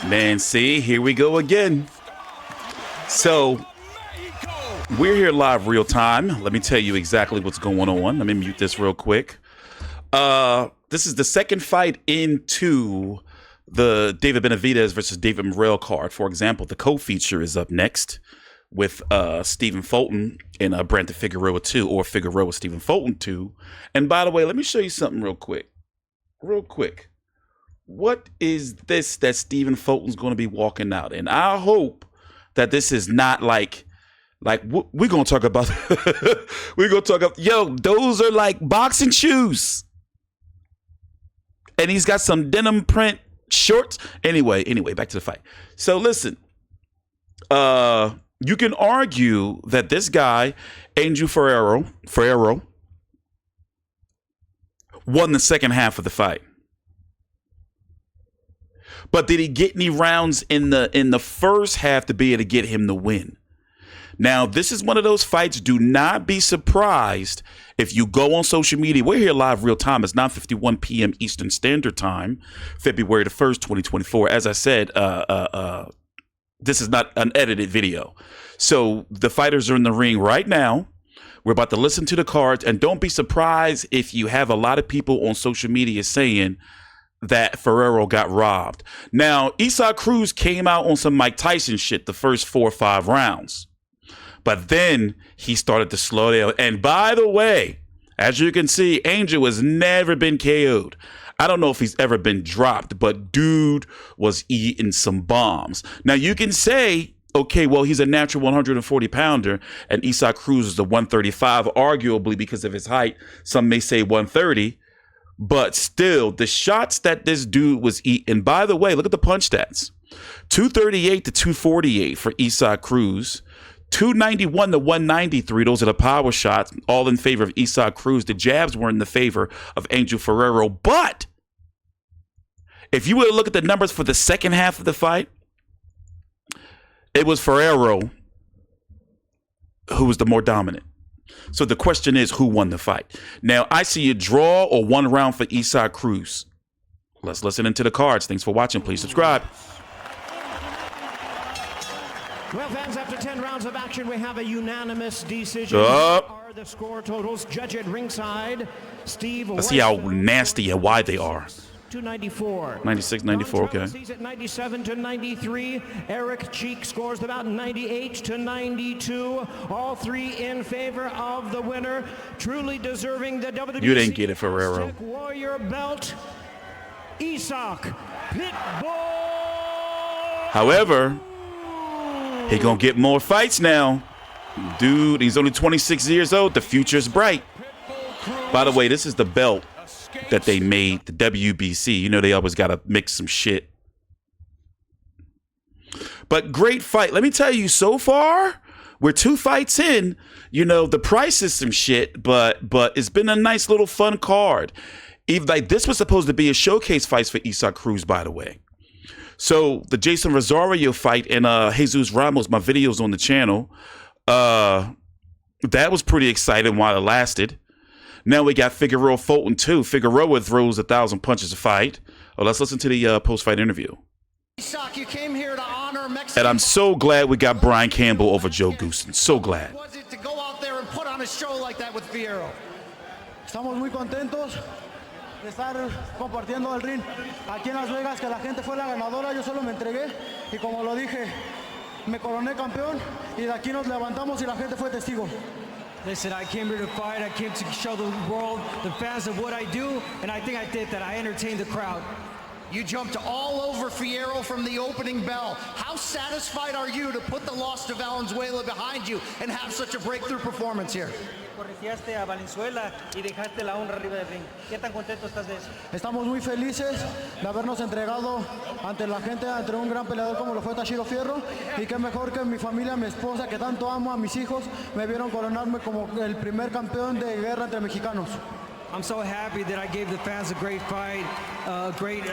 Man, see, here we go again. So, we're here live real time. Let me tell you exactly what's going on. Let me mute this real quick. This is the second fight into the David Benavidez versus David Morrell card. For example, the co-feature is up next with Stephen Fulton and Brandon Figueroa 2, or Figueroa Stephen Fulton 2. And by the way, let me show you something real quick. What is this that Stephen Fulton's going to be walking out? And I hope that this is not like we're going to talk about. We're going to talk about, yo, those are like boxing shoes. And he's got some denim print shorts. Anyway, back to the fight. So listen, you can argue that this guy, Angel Fierro, won the second half of the fight. But did he get any rounds in the first half to be able to get him the win? Now, this is one of those fights. Do not be surprised if you go on social media. We're here live real time. It's 9:51 p.m. Eastern Standard Time, February the 1st, 2024. As I said, this is not an edited video. So the fighters are in the ring right now. We're about to listen to the cards. And don't be surprised if you have a lot of people on social media saying that Fierro got robbed. Now, Cruz came out on some Mike Tyson shit the first 4 or 5 rounds. But then he started to slow down. And by the way, as you can see, Angel has never been KO'd. I don't know if he's ever been dropped, but dude was eating some bombs. Now, you can say, okay, well, he's a natural 140-pounder, and Cruz is a 135, arguably because of his height. Some may say 130. But still, the shots that this dude was eating, by the way, look at the punch stats. 238 to 248 for Cruz. 291 to 193. Those are the power shots, all in favor of Cruz. The jabs were in the favor of Angel Fierro. But if you were to look at the numbers for the second half of the fight, it was Fierro who was the more dominant. So the question is, who won the fight? Now, I see a draw or 1 round for Cruz. Let's listen into the cards. Thanks for watching. Please subscribe. Well, fans, after 10 rounds of action, we have a unanimous decision. Are the score totals? Judge at ringside, Steve. Let's see how nasty and wide they are. To 94. 96, 94, okay. Sees at 97 to 93. Eric Cheek scores about 98 to 92. All 3 in favor of the winner. Truly deserving the WBC. You didn't get it, Fierro. Warrior belt, Isaac Pitbull. However, he gonna get more fights now. Dude, he's only 26 years old. The future's bright. By the way, this is the belt that they made, the WBC. You know, they always got to mix some shit. But great fight. Let me tell you, so far, we're 2 fights in. You know, the price is some shit, but it's been a nice little fun card. Even like this was supposed to be a showcase fight for Cruz, by the way. So the Jason Rosario fight and Jesus Ramos, my videos on the channel, that was pretty exciting while it lasted. Now we got Figueroa Fulton 2. Figueroa throws 1,000 punches a fight. Oh, let's listen to the post-fight interview. You came here to honor Mexico. And I'm so glad we got Brian Campbell over Joe Goosen. So glad. Was it to go out there and put on a show like that with Fierro? Estamos muy contentos de estar compartiendo el ring aquí en Las Vegas, que la gente fue la ganadora, yo solo me entregué y como lo dije, me coroné campeón y de aquí nos levantamos y la gente fue testigo. Listen, I came here to fight. I came to show the world, the fans, of what I do, and I think I did that. I entertained the crowd. You jumped all over Fierro from the opening bell. How satisfied are you to put the loss to Valenzuela behind you and have such a breakthrough performance here? Corregiste a Valenzuela y dejaste la honra arriba del ring. ¿Qué tan contento estás de eso? Estamos muy felices de habernos entregado ante la gente, ante un gran peleador como lo fue Tashiro Fierro, y qué mejor que mi familia, mi esposa, que tanto amo, a mis hijos, me vieron coronarme como el primer campeón de guerra entre mexicanos. I'm so happy that I gave the fans a great fight, a great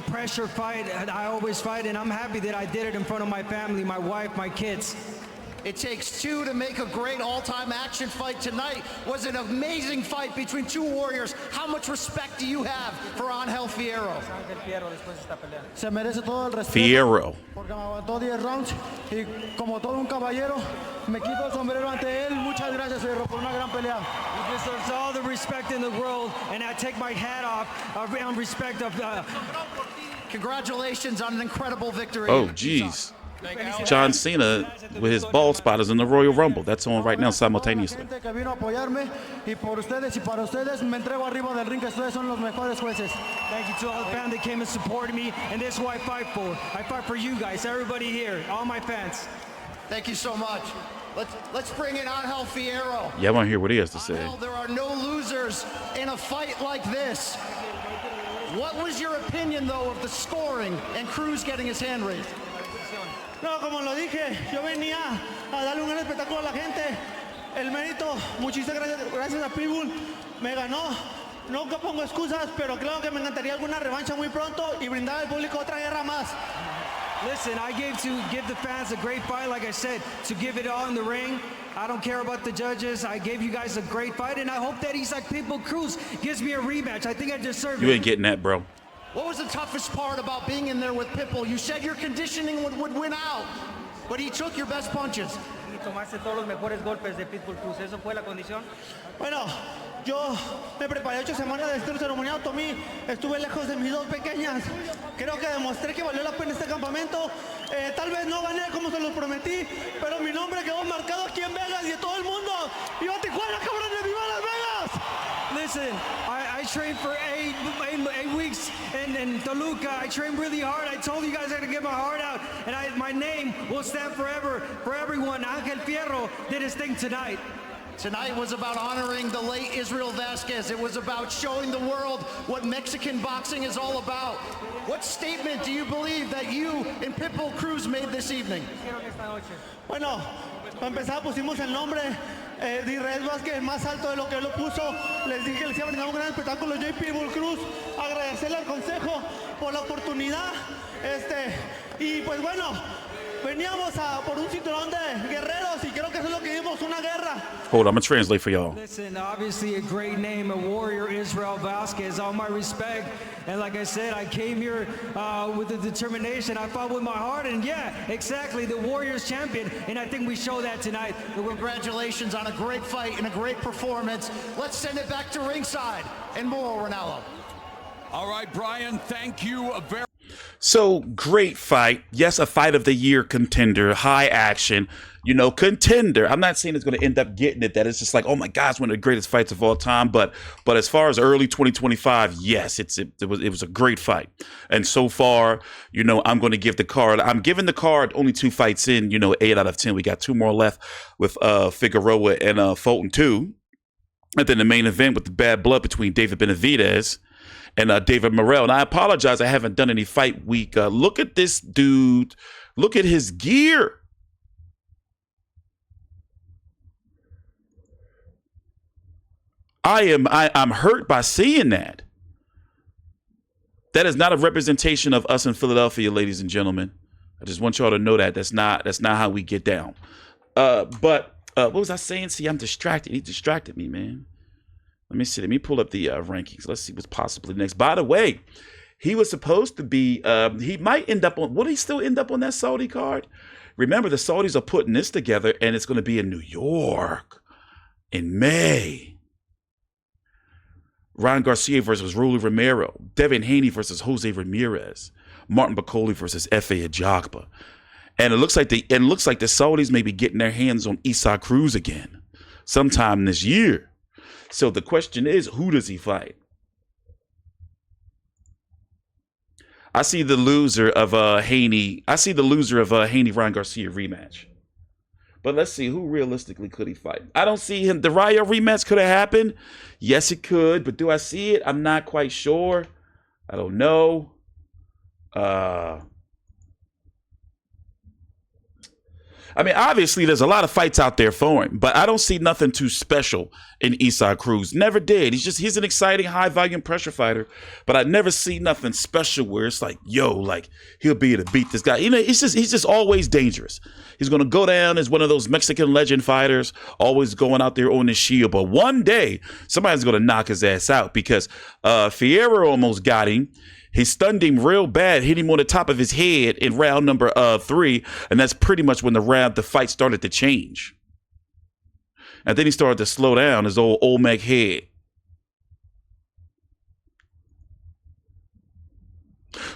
pressure fight. I always fight, and I'm happy that I did it in front of my family, my wife, my kids. It takes two to make a great all-time action fight. Tonight was an amazing fight between two warriors. How much respect do you have for Angel Fierro? Se merece todo el respeto. Fierro. Porque me aguantó 10 rounds y como todo un caballero me quito el sombrero ante él. Muchas gracias, Fierro, por una gran pelea. He deserves all the respect in the world, and I take my hat off on respect of. Congratulations on an incredible victory. Oh, geez. John Cena with his bald spot is in the Royal Rumble. That's on right now simultaneously. Gente que vino a apoyarme y por ustedes y para ustedes me entrego arriba del ring, que ustedes son los mejores jueces. Thank you to all the fans that came and supported me, and this is what I fight for. I fight for you guys, everybody here, all my fans. Thank you so much. Let's bring in Angel Fierro. Yeah, I want to hear what he has to say. Angel, there are no losers in a fight like this. What was your opinion, though, of the scoring and Cruz getting his hand raised? No, como lo dije, yo venía a darle un gran espectáculo a la gente. El mérito, muchísimas gracias a Pitbull, me ganó. Nunca pongo excusas, pero creo que me encantaría alguna revancha muy pronto y brindar al público otra guerra más. Listen, I gave to give the fans a great fight, like I said, to give it all in the ring. I don't care about the judges. I gave you guys a great fight, and I hope that he's like Pitbull Cruz gives me a rematch. I think I deserve it. You ain't getting that, bro. What was the toughest part about being in there with Pitbull? You said your conditioning would win out, but he took your best punches. Y tomarse todos los mejores golpes de Pitbull Cruz. ¿Eso fue la condición? Bueno, yo me preparé 8 semanas de estrés ceremonial, Tommy. Estuve lejos de mis dos pequeñas. Creo que demostré que valió la pena este campamento. Tal vez no gané como se los prometí, pero mi nombre quedó marcado aquí en Vegas y en todo el mundo. ¡Viva Tijuana, cabrones! ¡Viva Las Vegas! Listen, I trained for eight weeks in Toluca. I trained really hard. I told you guys I had to get my heart out, and my name will stand forever for everyone. Angel Fierro did his thing tonight. Tonight was about honoring the late Israel Vasquez. It was about showing the world what Mexican boxing is all about. What statement do you believe that you and Pitbull Cruz made this evening? Bueno, para empezar pusimos el nombre de Israel Vázquez más alto de lo que él lo puso. Les dije que les iba a brindar un gran espectáculo. Yo y Pitbull Cruz, agradecerle al consejo por la oportunidad. Y pues bueno, veníamos por un cinturón de guerreros y creo que eso es lo que dimos, una guerra. Hold on, I'm gonna translate for y'all. Listen, obviously a great name, a warrior, Israel Vasquez, all my respect. And like I said, I came here with the determination. I fought with my heart, and yeah, exactly, the Warriors champion. And I think we show that tonight. Congratulations on a great fight and a great performance. Let's send it back to ringside and more, Ronaldo. All right, Brian, thank you very So, great fight. Yes, a fight of the year contender, high action, contender. I'm not saying it's going to end up getting it. That it's just like, oh my gosh, one of the greatest fights of all time. But as far as early 2025, yes, it was a great fight. And so far, I'm going to give the card. I'm giving the card only 2 fights in, 8 out of 10. We got 2 more left with Figueroa and Fulton 2. And then the main event with the bad blood between David Benavidez and David Morrell. And I apologize, I haven't done any fight week. Look at this dude. Look at his gear. I'm hurt by seeing that. That is not a representation of us in Philadelphia, ladies and gentlemen. I just want y'all to know that. That's not how we get down. But what was I saying? See, I'm distracted. He distracted me, man. Let me see. Let me pull up the rankings. Let's see what's possibly next. By the way, he was supposed to be, he might end up on, will he still end up on that Saudi card? Remember, the Saudis are putting this together, and it's going to be in New York in May. Ryan Garcia versus Rolly Romero. Devin Haney versus Jose Ramirez. Martin Bacoli versus Efe Ajagba. And it looks like the Saudis may be getting their hands on Isa Cruz again sometime this year. So the question is, who does he fight? I see the loser of Haney. I see the loser of Haney Ryan Garcia rematch. But let's see, who realistically could he fight? I don't see him. The Rayo rematch could have happened. Yes, it could. But do I see it? I'm not quite sure. I don't know. I mean, obviously, there's a lot of fights out there for him, but I don't see nothing too special in Isaac Cruz. Never did. He's an exciting, high volume pressure fighter, but I never see nothing special where it's like, yo, like he'll be able to beat this guy. You know, he's just always dangerous. He's gonna go down as one of those Mexican legend fighters, always going out there on his shield. But one day, somebody's gonna knock his ass out because Fierro almost got him. He stunned him real bad, hit him on the top of his head in round number 3, and that's pretty much when the fight started to change. And then he started to slow down his old Olmec head.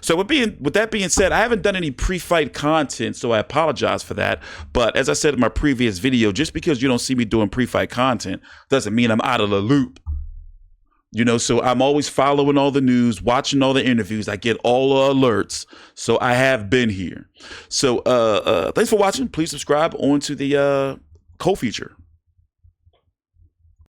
So with that being said, I haven't done any pre-fight content, so I apologize for that. But as I said in my previous video, just because you don't see me doing pre-fight content doesn't mean I'm out of the loop. You know, so I'm always following all the news, watching all the interviews. I get all the alerts. So I have been here. So thanks for watching. Please subscribe on to the co-feature.